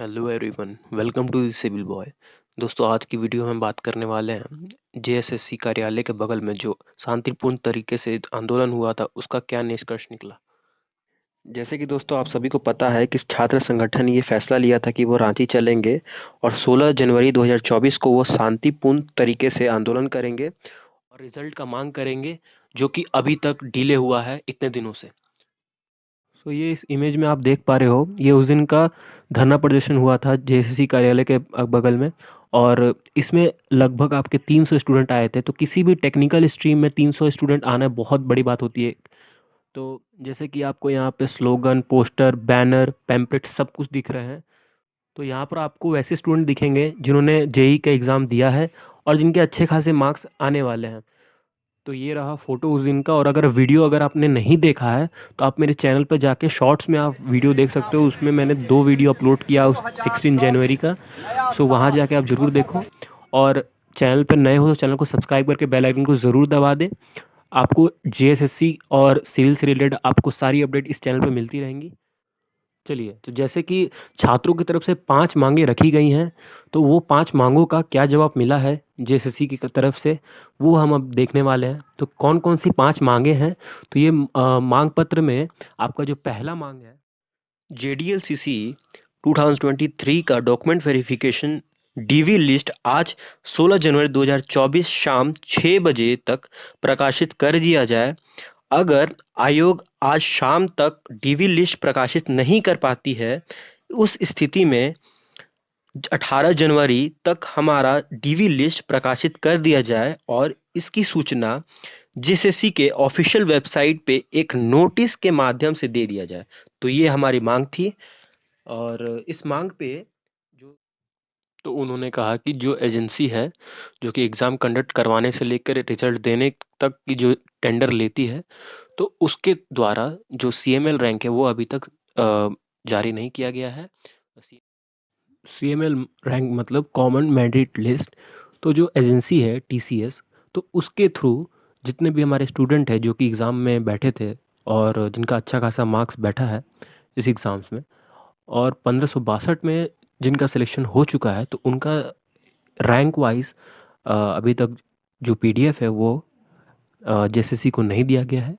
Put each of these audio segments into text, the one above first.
Hello everyone, welcome to the civil boy. दोस्तों, आज की वीडियो में हम बात करने वाले हैं जेएसएससी कार्यालय के बगल में जो शांतिपूर्ण तरीके से आंदोलन हुआ था, उसका क्या निष्कर्ष निकला। जैसे कि दोस्तों आप सभी को पता है कि छात्र संगठन ने ये फैसला लिया था कि वो रांची चलेंगे और 16 जनवरी 2024 को वो शांतिपूर्ण तरीके से आंदोलन करेंगे और रिजल्ट का मांग करेंगे, जो कि अभी तक डिले हुआ है इतने दिनों से। तो ये इस इमेज में आप देख पा रहे हो, ये उस दिन का धरना प्रदर्शन हुआ था जेएसएससी कार्यालय के बगल में। और इसमें लगभग आपके 300 स्टूडेंट आए थे। तो किसी भी टेक्निकल स्ट्रीम में 300 स्टूडेंट आना बहुत बड़ी बात होती है। तो जैसे कि आपको यहाँ पे स्लोगन, पोस्टर, बैनर, पैम्पलेट सब कुछ दिख रहे हैं। तो यहाँ पर आपको वैसे स्टूडेंट दिखेंगे जिन्होंने जेई का एग्ज़ाम दिया है और जिनके अच्छे खासे मार्क्स आने वाले हैं। तो ये रहा फ़ोटो उस दिन का। और अगर वीडियो अगर आपने नहीं देखा है तो आप मेरे चैनल पर जाके शॉर्ट्स में आप वीडियो देख सकते हो। उसमें मैंने 2 वीडियो अपलोड किया उस 16 जनवरी का। सो वहाँ जाके आप ज़रूर देखो। और चैनल पर नए हो तो चैनल को सब्सक्राइब करके बेल आइकन को ज़रूर दबा दें। आपको जेएसएससी और सिविल से रिलेटेड आपको सारी अपडेट इस चैनल पर मिलती रहेंगी। चलिए, तो जैसे कि छात्रों की तरफ से 5 मांगें रखी गई हैं, तो वो 5 मांगों का क्या जवाब मिला है जेएसएससी की तरफ से, वो हम अब देखने वाले हैं। तो कौन-कौन सी 5 मांगें हैं, तो ये मांग पत्र में आपका जो पहला मांग है। जेडीएलसीसी 2023 का डॉक्यूमेंट वेरिफिकेशन डीवी लिस्ट आज 16 जनवरी 2024 शाम 6 बजे तक प्रकाशित कर दिया जाए। अगर आयोग आज शाम तक डीवी लिस्ट प्रकाशित नहीं कर पाती है, उस स्थिति में 18 जनवरी तक हमारा डीवी लिस्ट प्रकाशित कर दिया जाए और इसकी सूचना जेएसएससी के ऑफिशियल वेबसाइट पे एक नोटिस के माध्यम से दे दिया जाए। तो ये हमारी मांग थी। और इस मांग पे जो तो उन्होंने कहा कि जो एजेंसी है जो कि एग्ज़ाम कंडक्ट करवाने से लेकर रिजल्ट देने तक की जो टेंडर लेती है, तो उसके द्वारा जो सीएमएल रैंक है वो अभी तक जारी नहीं किया गया है। सीएमएल रैंक मतलब कॉमन मेरिट लिस्ट। तो जो एजेंसी है टीसीएस, तो उसके थ्रू जितने भी हमारे स्टूडेंट हैं जो कि एग्ज़ाम में बैठे थे और जिनका अच्छा खासा मार्क्स बैठा है इस एग्ज़ाम्स में, और 1562 में जिनका सिलेक्शन हो चुका है, तो उनका रैंक वाइज अभी तक जो पीडीएफ है वो जेएसएससी को नहीं दिया गया है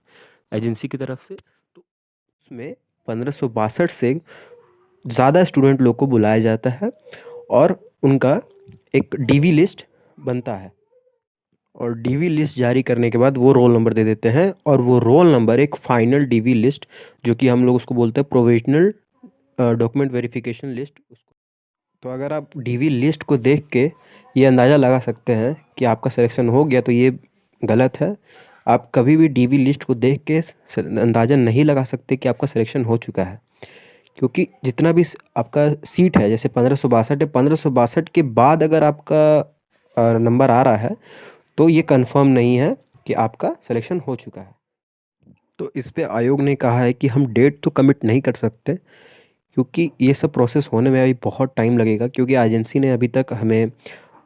एजेंसी की तरफ से। तो उसमें 1562 से ज़्यादा स्टूडेंट लोग को बुलाया जाता है और उनका एक डीवी लिस्ट बनता है। और डीवी लिस्ट जारी करने के बाद वो रोल नंबर दे देते हैं, और वो रोल नंबर एक फाइनल डीवी लिस्ट, जो कि हम लोग उसको बोलते हैं प्रोविजनल डॉक्यूमेंट वेरिफिकेशन लिस्ट उसको। तो अगर आप डीवी लिस्ट को देख के ये अंदाज़ा लगा सकते हैं कि आपका सिलेक्शन हो गया, तो ये गलत है। आप कभी भी डीवी लिस्ट को देख के अंदाज़ा नहीं लगा सकते कि आपका सिलेक्शन हो चुका है, क्योंकि जितना भी आपका सीट है, जैसे 1562 है, 1562 के बाद अगर आपका नंबर आ रहा है तो ये कंफर्म नहीं है कि आपका सिलेक्शन हो चुका है। तो इस पे आयोग ने कहा है कि हम डेट तो कमिट नहीं कर सकते, क्योंकि ये सब प्रोसेस होने में अभी बहुत टाइम लगेगा, क्योंकि एजेंसी ने अभी तक हमें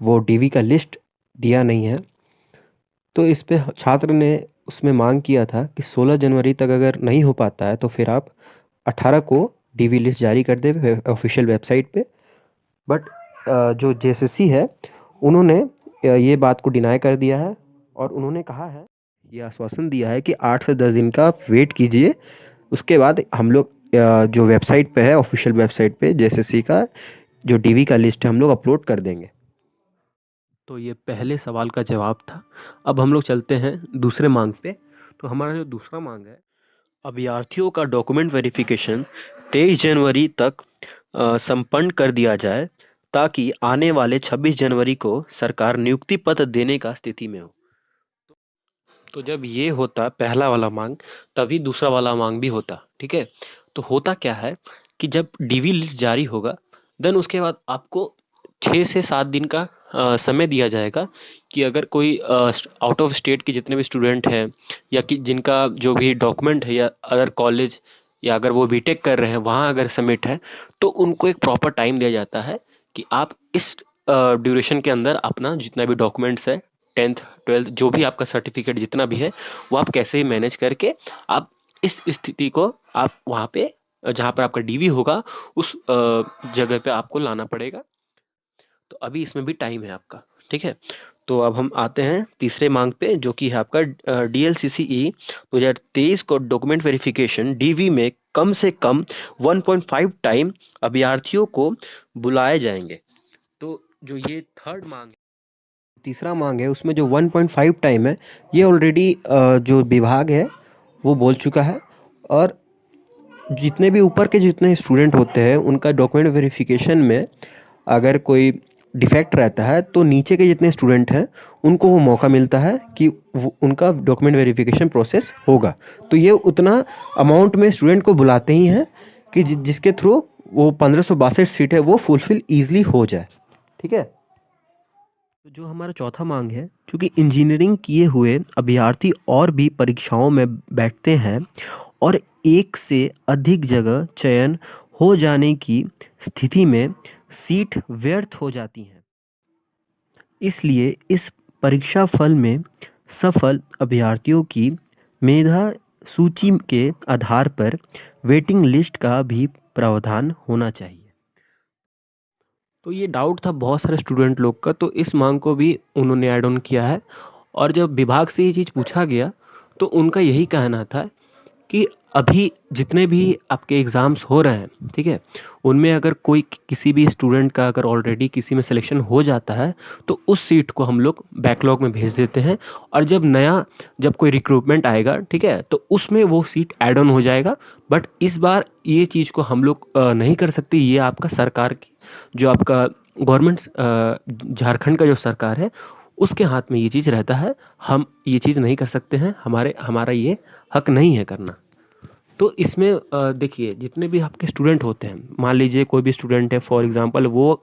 वो डीवी का लिस्ट दिया नहीं है। तो इस पे छात्र ने उसमें मांग किया था कि 16 जनवरी तक अगर नहीं हो पाता है तो फिर आप 18 को डीवी लिस्ट जारी कर दे ऑफिशियल वेबसाइट पे। बट जो जेएसएससी है उन्होंने ये बात को डिनाई कर दिया है, और उन्होंने कहा है, ये आश्वासन दिया है कि 8 से 10 दिन का आप वेट कीजिए। उसके बाद हम लोग जो वेबसाइट पे है, ऑफिशियल वेबसाइट पे जेएसएससी का जो डीवी का लिस्ट है हम लोग अपलोड कर देंगे। तो ये पहले सवाल का जवाब था। अब हम लोग चलते हैं दूसरे मांग पे। तो हमारा जो दूसरा मांग है, अभ्यर्थियों का डॉक्यूमेंट वेरिफिकेशन 23 जनवरी तक संपन्न कर दिया जाए, ताकि आने वाले 26 जनवरी को सरकार नियुक्ति पत्र देने का स्थिति में हो। तो जब ये होता पहला वाला मांग, तभी दूसरा वाला मांग भी होता। ठीक है, तो होता क्या है कि जब डीवी लिस्ट जारी होगा, देन उसके बाद आपको 6 से 7 दिन का समय दिया जाएगा कि अगर कोई आउट ऑफ स्टेट के जितने भी स्टूडेंट हैं, या कि जिनका जो भी डॉक्यूमेंट है, या अगर कॉलेज या अगर वो बीटेक कर रहे हैं वहाँ अगर सबमिट है, तो उनको एक प्रॉपर टाइम दिया जाता है कि आप इस ड्यूरेशन के अंदर अपना जितना भी डॉक्यूमेंट्स है, 10th 12th जो भी आपका सर्टिफिकेट जितना भी है, वो आप कैसे ही मैनेज करके आप इस स्थिति को आप वहाँ पे जहाँ पर आपका डीवी होगा उस जगह पे आपको लाना पड़ेगा। तो अभी इसमें भी टाइम है आपका, ठीक है। तो अब हम आते हैं तीसरे मांग पे, जो कि है आपका डीएलसीसीई 2023 को डॉक्यूमेंट वेरिफिकेशन डीवी में कम से कम 1.5 टाइम अभ्यर्थियों को बुलाए जाएंगे। तो जो ये थर्ड मांग है, तीसरा मांग है, उसमें जो 1.5 टाइम है, ये ऑलरेडी जो विभाग है वो बोल चुका है। और जितने भी ऊपर के जितने स्टूडेंट होते हैं उनका डॉक्यूमेंट वेरिफिकेशन में अगर कोई डिफेक्ट रहता है तो नीचे के जितने स्टूडेंट हैं उनको वो मौका मिलता है कि उनका डॉक्यूमेंट वेरिफिकेशन प्रोसेस होगा। तो ये उतना अमाउंट में स्टूडेंट को बुलाते ही हैं कि जिसके थ्रू वो 1562 सीट है वो फुलफिल ईजिली हो जाए, ठीक है। तो जो हमारा चौथा मांग है, क्योंकि इंजीनियरिंग किए हुए अभ्यर्थी और भी परीक्षाओं में बैठते हैं और एक से अधिक जगह चयन हो जाने की स्थिति में सीट व्यर्थ हो जाती हैं। इसलिए इस परीक्षा फल में सफल अभ्यर्थियों की मेधा सूची के आधार पर वेटिंग लिस्ट का भी प्रावधान होना चाहिए। तो ये डाउट था बहुत सारे स्टूडेंट लोग का, तो इस मांग को भी उन्होंने ऐड ऑन किया है। और जब विभाग से ये चीज़ पूछा गया तो उनका यही कहना था कि अभी जितने भी आपके एग्ज़ाम्स हो रहे हैं, ठीक है, उनमें अगर कोई किसी भी स्टूडेंट का अगर ऑलरेडी किसी में सिलेक्शन हो जाता है तो उस सीट को हम लोग बैकलॉग में भेज देते हैं। और जब कोई रिक्रूटमेंट आएगा, ठीक है, तो उसमें वो सीट ऐड ऑन हो जाएगा। बट इस बार ये चीज़ को हम लोग नहीं कर सकते। ये आपका सरकार की जो आपका गवर्नमेंट झारखंड का जो सरकार है उसके हाथ में ये चीज़ रहता है। हम ये चीज़ नहीं कर सकते हैं, हमारा ये हक नहीं है करना। तो इसमें देखिए जितने भी आपके स्टूडेंट होते हैं, मान लीजिए कोई भी स्टूडेंट है फॉर एग्जांपल वो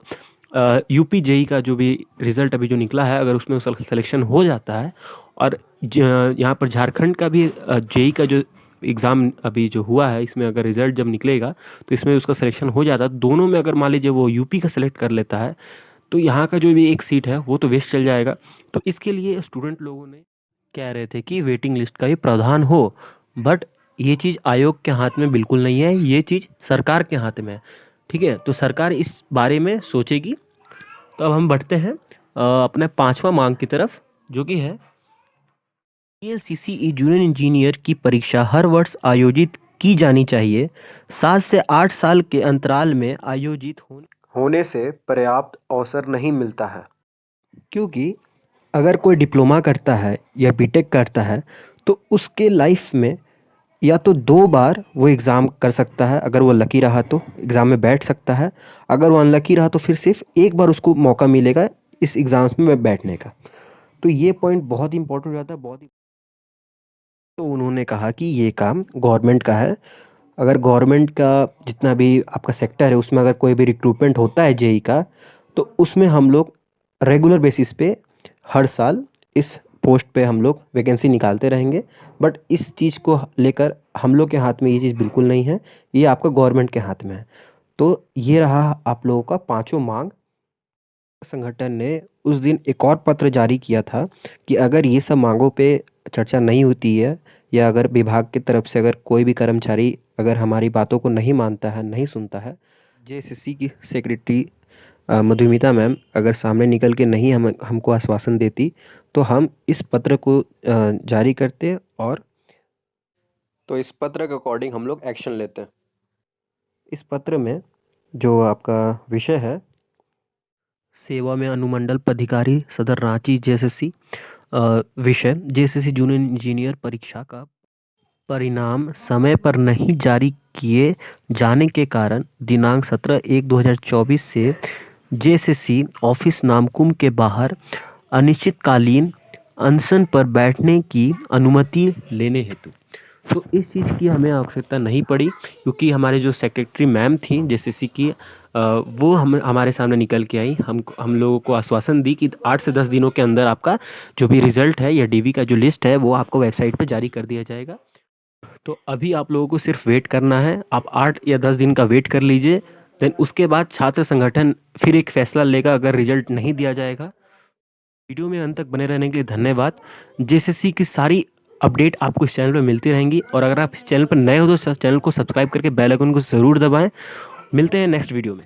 यूपी जेई का जो भी रिज़ल्ट अभी जो निकला है अगर उसमें सिलेक्शन हो जाता है और यहाँ पर झारखंड का भी जेई का जो एग्ज़ाम अभी जो हुआ है इसमें अगर रिज़ल्ट जब निकलेगा तो इसमें उसका सिलेक्शन हो जाता है, दोनों में अगर मान लीजिए वो यूपी का सेलेक्ट कर लेता है तो यहाँ का जो भी एक सीट है वो तो वेस्ट चल जाएगा। तो इसके लिए स्टूडेंट लोगों ने कह रहे थे कि वेटिंग लिस्ट का भी प्रावधान हो। बट ये चीज़ आयोग के हाथ में बिल्कुल नहीं है, ये चीज़ सरकार के हाथ में है, ठीक है। तो सरकार इस बारे में सोचेगी। तो अब हम बढ़ते हैं अपने पांचवा मांग की तरफ, जो कि है डीएलसीसीई जूनियर इंजीनियर की परीक्षा हर वर्ष आयोजित की जानी चाहिए। 7 से 8 साल के अंतराल में आयोजित होने से पर्याप्त अवसर नहीं मिलता है, क्योंकि अगर कोई डिप्लोमा करता है या बीटेक करता है तो उसके लाइफ में या तो 2 बार वो एग्ज़ाम कर सकता है। अगर वो लकी रहा तो एग्ज़ाम में बैठ सकता है, अगर वो अनलकी रहा तो फिर सिर्फ एक बार उसको मौका मिलेगा इस एग्ज़ाम्स में बैठने का। तो ये पॉइंट बहुत इंपॉर्टेंट हो जाता है, बहुत ही। तो उन्होंने कहा कि ये काम गवर्नमेंट का है। अगर गवर्नमेंट का जितना भी आपका सेक्टर है उसमें अगर कोई भी रिक्रूटमेंट होता है जेई का तो उसमें हम लोग रेगुलर बेसिस पे हर साल इस पोस्ट पे हम लोग वैकेंसी निकालते रहेंगे। बट इस चीज़ को लेकर हम लोग के हाथ में ये चीज़ बिल्कुल नहीं है, ये आपका गवर्नमेंट के हाथ में है। तो ये रहा आप लोगों का पांचों मांग। संगठन ने उस दिन एक और पत्र जारी किया था कि अगर ये सब मांगों पे चर्चा नहीं होती है या अगर विभाग की तरफ से अगर कोई भी कर्मचारी अगर हमारी बातों को नहीं मानता है, नहीं सुनता है, जेएसएससी की सेक्रेटरी मधुमिता मैम अगर सामने निकल के नहीं हमको आश्वासन देती तो हम इस पत्र को जारी करते और तो इस पत्र के अकॉर्डिंग हम लोग एक्शन लेते हैं। इस पत्र में जो आपका विषय है, सेवा में अनुमंडल पदाधिकारी सदर रांची जेएसएससी, विषय जेएसएससी जूनियर इंजीनियर परीक्षा का परिणाम समय पर नहीं जारी किए जाने के कारण दिनांक 17/1/2024 से जेएसएससी ऑफिस नामकुम के बाहर अनिश्चितकालीन अनशन पर बैठने की अनुमति लेने हेतु। तो इस चीज़ की हमें आवश्यकता नहीं पड़ी क्योंकि हमारे जो सेक्रेटरी मैम थी जेएसएससी की वो हमारे सामने निकल के आई, हम लोगों को आश्वासन दी कि 8 से 10 दिनों के अंदर आपका जो भी रिज़ल्ट है या डीवी का जो लिस्ट है वो आपको वेबसाइट पे जारी कर दिया जाएगा। तो अभी आप लोगों को सिर्फ वेट करना है, आप 8 या 10 दिन का वेट कर लीजिए। देन उसके बाद छात्र संगठन फिर एक फैसला लेगा अगर रिजल्ट नहीं दिया जाएगा। वीडियो में अंत तक बने रहने के लिए धन्यवाद। जेएसएससी की सारी अपडेट आपको इस चैनल पे मिलती रहेंगी। और अगर आप इस चैनल पर नए हो तो चैनल को सब्सक्राइब करके बेल आइकन को ज़रूर दबाएं। मिलते हैं नेक्स्ट वीडियो में।